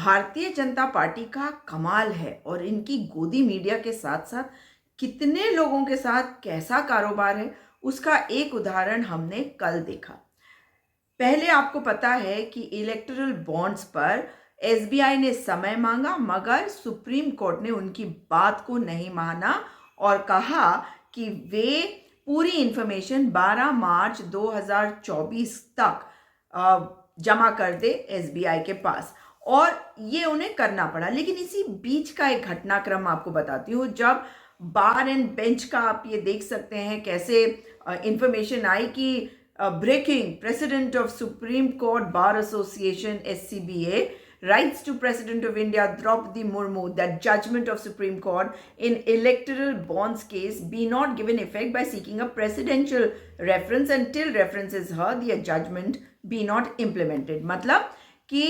Bharatiya Janata party का कमाल है और इनकी गोदी मीडिया के साथ साथ कितने लोगों के साथ कैसा कारोबार है उसका एक उदाहरण हमने कल देखा। पहले आपको पता है कि इलेक्टोरल बॉन्ड्स पर एसबीआई ने समय मांगा मगर सुप्रीम कोर्ट ने उनकी बात को नहीं माना और कहा कि वे पूरी इंफॉर्मेशन 12 मार्च 2024 तक जमा कर दे एसबीआई के पास। और ये उन्हें करना पड़ा। लेकिन इसी बीच का एक घटनाक्रम आपको बताती हूँ। जब बार एंड बेंच का आप ये देख सकते हैं कैसे इंफॉर्मेशन आई कि breaking, President of Supreme Court Bar Association SCBA writes to President of India Draupadi Murmu that judgment of Supreme Court in electoral bonds case be not given effect by seeking a presidential reference until reference is heard, the judgment be not implemented। मतलब कि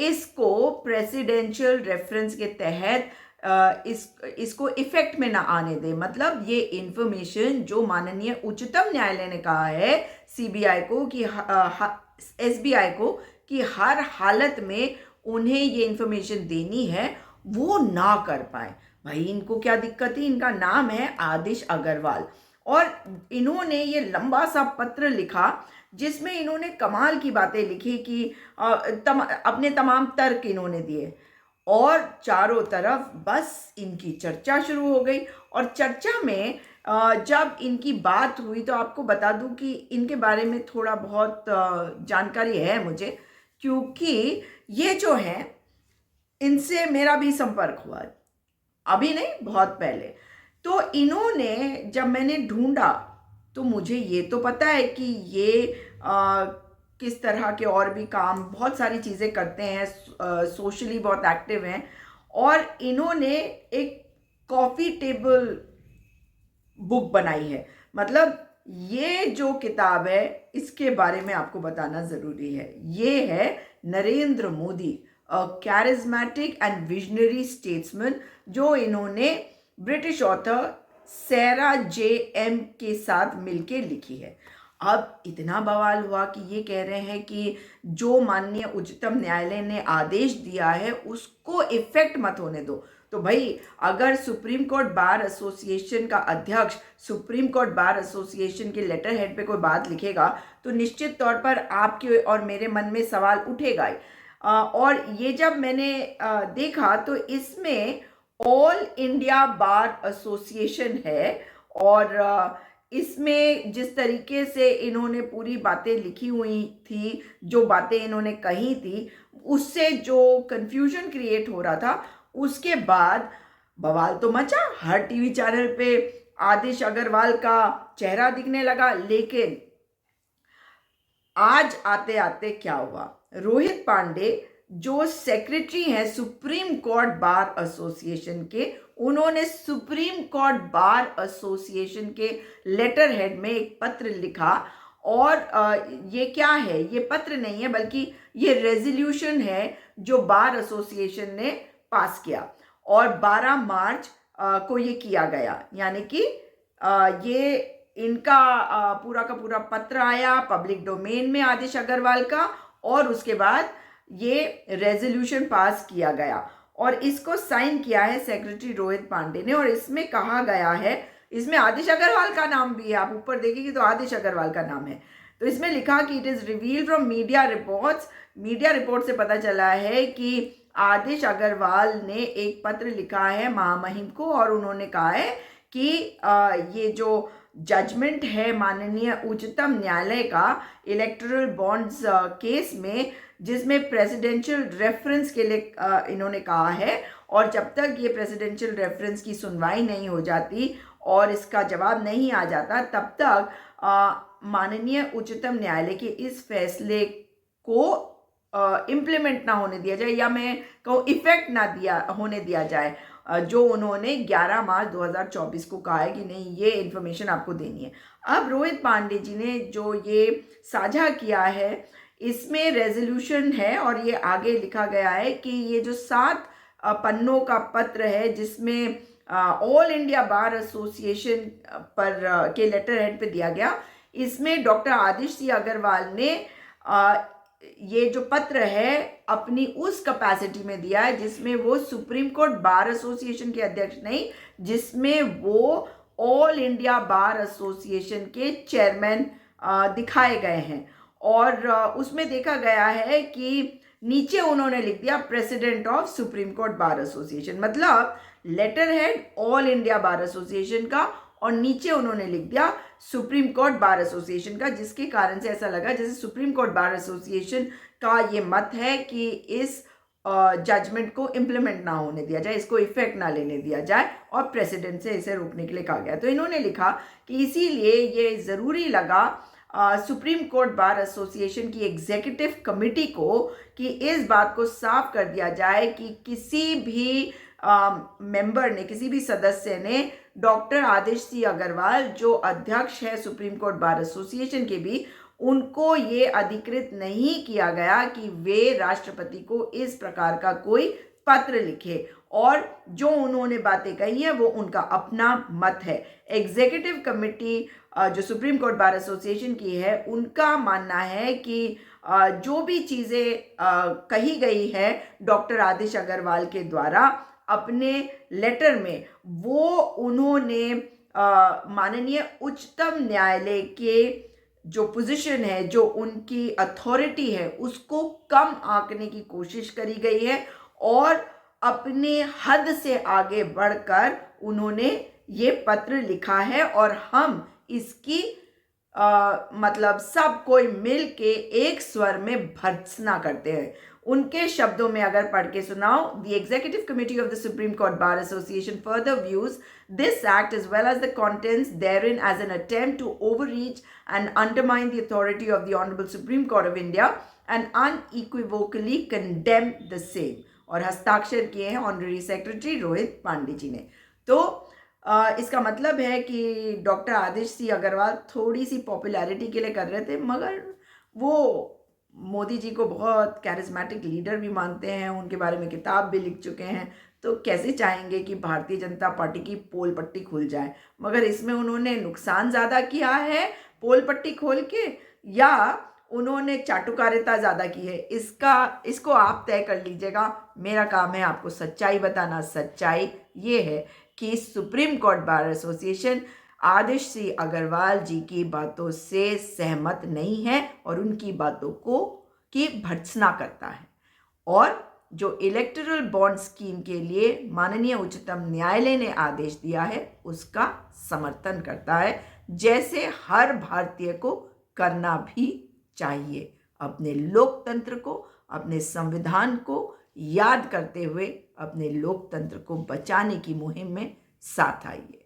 इसको presidential reference के तहत इसको effect में ना आने दे। मतलब ये इंफॉर्मेशन जो माननीय उच्चतम न्यायालय ने कहा है सीबीआई को कि एसबीआई को कि हर हालत में उन्हें ये इंफॉर्मेशन देनी है, वो ना कर पाए। भाई इनको क्या दिक्कत है? इनका नाम है आदिश अग्रवाल और इन्होंने ये लंबा सा पत्र लिखा जिसमें इन्होंने कमाल की बातें लिखी कि अपने तमाम तर्क इन्होंने दिए और चारों तरफ बस इनकी चर्चा शुरू हो गई। और चर्चा में जब इनकी बात हुई तो आपको बता दूं कि इनके बारे में थोड़ा बहुत जानकारी है मुझे, क्योंकि ये जो है इनसे मेरा भी संपर्क हुआ, अभी नहीं बहुत पहले। तो इन्होंने जब मैंने ढूंढा तो मुझे ये तो पता है कि ये किस तरह के और भी काम बहुत सारी चीज़ें करते हैं, सोशली बहुत एक्टिव हैं। और इन्होंने एक कॉफ़ी टेबल बुक बनाई है। मतलब ये जो किताब है इसके बारे में आपको बताना ज़रूरी है। ये है नरेंद्र मोदी, अ कैरिज्मेटिक एंड विजनरी स्टेट्समैन, जो इन्होंने ब्रिटिश ऑथर सैरा जे एम के साथ मिलके लिखी है। अब इतना बवाल हुआ कि ये कह रहे हैं कि जो माननीय उच्चतम न्यायालय ने आदेश दिया है उसको इफेक्ट मत होने दो। तो भाई अगर सुप्रीम कोर्ट बार एसोसिएशन का अध्यक्ष सुप्रीम कोर्ट बार एसोसिएशन के लेटर हेड पे कोई बात लिखेगा तो निश्चित तौर पर आपके और मेरे मन में सवाल उठेगा ही। और ये जब मैंने देखा तो इसमें ऑल इंडिया बार एसोसिएशन है और इसमें जिस तरीके से इन्होंने पूरी बातें लिखी हुई थी, जो बातें इन्होंने कही थी, उससे जो कंफ्यूजन क्रिएट हो रहा था, उसके बाद बवाल तो मचा। हर टीवी चैनल पे आदिश अग्रवाल का चेहरा दिखने लगा। लेकिन आज आते आते क्या हुआ, रोहित पांडे जो सेक्रेटरी हैं सुप्रीम कोर्ट बार एसोसिएशन के, उन्होंने सुप्रीम कोर्ट बार एसोसिएशन के लेटर हेड में एक पत्र लिखा। और ये क्या है? ये पत्र नहीं है बल्कि ये रेजोल्यूशन है जो बार एसोसिएशन ने पास किया और 12 मार्च को ये किया गया। यानी कि ये इनका पूरा का पूरा पत्र आया पब्लिक डोमेन में आदिश अग्रवाल का और उसके बाद ये रेजोल्यूशन पास किया गया और इसको साइन किया है सेक्रेटरी रोहित पांडे ने। और इसमें कहा गया है, इसमें आदिश अग्रवाल का नाम भी है, आप ऊपर देखेंगे तो आदिश अग्रवाल का नाम है। तो इसमें लिखा कि it is revealed from media reports, media report से पता चला है कि आदिश अग्रवाल ने एक पत्र लिखा है महामहिम को और उन्होंने कहा है कि ये जो जजमेंट है माननीय उच्चतम न्यायालय का इलेक्टोरल बॉन्ड्स केस में, जिसमें प्रेसिडेंशियल रेफरेंस के लिए इन्होंने कहा है, और जब तक ये प्रेसिडेंशियल रेफरेंस की सुनवाई नहीं हो जाती और इसका जवाब नहीं आ जाता तब तक माननीय उच्चतम न्यायालय के इस फैसले को इम्प्लीमेंट ना होने दिया जाए, या मैं कहूँ इफेक्ट ना होने दिया जाए, जो उन्होंने 11 मार्च 2024 को कहा है कि नहीं ये इन्फॉर्मेशन आपको देनी है। अब रोहित पांडे जी ने जो ये साझा किया है इसमें रेजोल्यूशन है और ये आगे लिखा गया है कि ये जो 7 पन्नों का पत्र है जिसमें ऑल इंडिया बार एसोसिएशन पर के लेटर हेड पे दिया गया, इसमें डॉक्टर आदिश सी अग्रवाल ने ये जो पत्र है अपनी उस कैपेसिटी में दिया है जिसमें वो सुप्रीम कोर्ट बार एसोसिएशन के अध्यक्ष नहीं, जिसमें वो ऑल इंडिया बार एसोसिएशन के चेयरमैन दिखाए गए हैं। और उसमें देखा गया है कि नीचे उन्होंने लिख दिया president of Supreme Court bar association, मतलब letter head All India bar association का और नीचे उन्होंने लिख दिया सुप्रीम कोर्ट बार एसोसिएशन का, जिसके कारण से ऐसा लगा जैसे सुप्रीम कोर्ट बार एसोसिएशन का ये मत है कि इस जजमेंट को इम्प्लीमेंट ना होने दिया जाए, इसको इफेक्ट ना लेने दिया जाए और प्रेसिडेंट से इसे रोकने के लिए कहा गया। तो इन्होंने लिखा कि इसीलिए ये ज़रूरी लगा सुप्रीम कोर्ट बार एसोसिएशन की एग्जीक्यूटिव कमेटी को कि इस बात को साफ कर दिया जाए कि किसी भी मेंबर ने, किसी भी सदस्य ने डॉक्टर आदिश सी अग्रवाल जो अध्यक्ष है सुप्रीम कोर्ट बार एसोसिएशन के भी, उनको ये अधिकृत नहीं किया गया कि वे राष्ट्रपति को इस प्रकार का कोई पत्र लिखे, और जो उन्होंने बातें कही है वो उनका अपना मत है। एग्जीक्यूटिव कमेटी जो सुप्रीम कोर्ट बार एसोसिएशन की है, उनका मानना है कि जो भी चीज़ें कही गई है डॉक्टर आदिश अग्रवाल के द्वारा अपने लेटर में, वो उन्होंने माननीय उच्चतम न्यायालय के जो पोजीशन है, जो उनकी अथॉरिटी है, उसको कम आंकने की कोशिश करी गई है और अपने हद से आगे बढ़कर उन्होंने ये पत्र लिखा है। और हम इसकी मतलब सब कोई मिल के एक स्वर में भर्त्सना करते हैं। उनके शब्दों में अगर पढ़ के सुनाओ, the executive committee of the supreme Court bar association further views this act as well as the contents therein as an attempt to overreach and undermine the authority of the Honorable Supreme Court of India and unequivocally condemn the same। और हस्ताक्षर किए हैं honorary secretary Rohit Pandey ji ने। तो इसका मतलब है कि डॉक्टर आदिश सी अग्रवाल थोड़ी सी पॉपुलैरिटी के लिए कर रहे थे, मगर वो मोदी जी को बहुत कैरिस्मेटिक लीडर भी मानते हैं, उनके बारे में किताब भी लिख चुके हैं, तो कैसे चाहेंगे कि भारतीय जनता पार्टी की पोल पट्टी खुल जाए। मगर इसमें उन्होंने नुकसान ज़्यादा किया है पोल पट्टी खोल के, या उन्होंने चाटुकारिता ज़्यादा की है, इसको आप तय कर लीजिएगा। मेरा काम है आपको सच्चाई बताना। सच्चाई ये है कि सुप्रीम कोर्ट बार एसोसिएशन आदिश सी अग्रवाल जी की बातों से सहमत नहीं है और उनकी बातों की भर्त्सना करता है, और जो इलेक्टोरल बॉन्ड स्कीम के लिए माननीय उच्चतम न्यायालय ने आदेश दिया है उसका समर्थन करता है, जैसे हर भारतीय को करना भी चाहिए। अपने लोकतंत्र को, अपने संविधान को याद करते हुए अपने लोकतंत्र को बचाने की मुहिम में साथ आइए।